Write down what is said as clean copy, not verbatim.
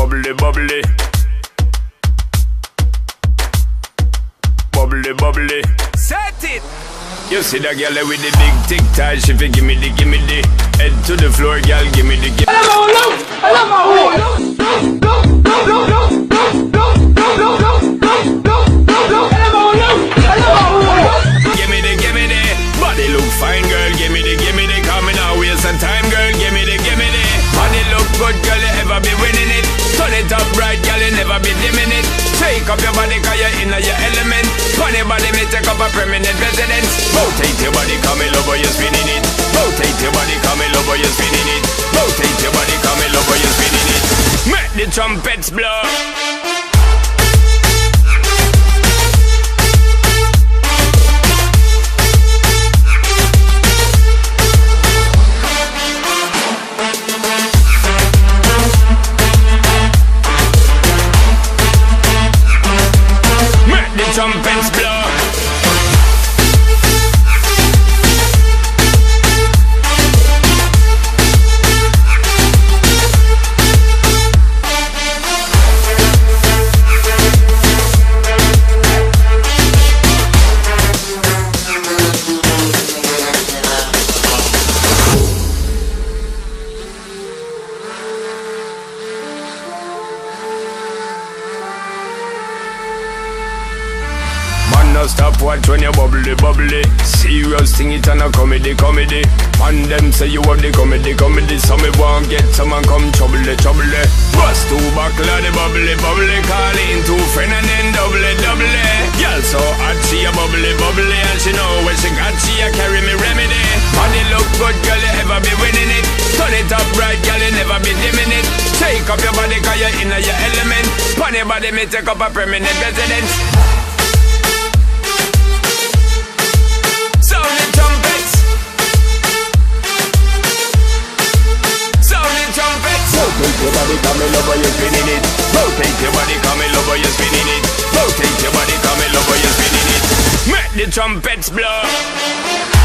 bubbly, bubbly. Bubbly, bubbly. Set it! You see that girl with the big tic tac, she fi gimme the head to the floor, girl, gimme the I love my horse. Gimme the body look fine, girl, gimme the coming out waste some time, girl, gimme the body look good, girl, you ever be winning it. Turn it up right, girl, you never be dimming it. Shake up your body, cause you're in your element. Funny body may take up a permanent residence. Rotate your body, come in, love, you're spinning it. Rotate your body, come in, love, you're spinning it. Rotate your body, come in, love, you're spinning it. Make the trumpets blow. Trumpets blow. No stop watch when you bubbly, bubbly. Serious thing, it and a comedy. And them say you have the comedy. So me won't get someone come trouble. Bust two buckle of the bubbly. Call in two friend and then double. Girl so hot, she a bubbly. And she know when she got, she a carry me remedy. Body look good, girl, you ever be winning it. Turn it up right, girl, you never be dimming it. Shake up your body, cause you're in your element. Funny body may take up a permanent residence. Rotate your body, come in, love, you're spinning it. Rotate your body, come in, love, you're spinning it. Rotate your body, come in, love, you're spinning it. Make the trumpets blow.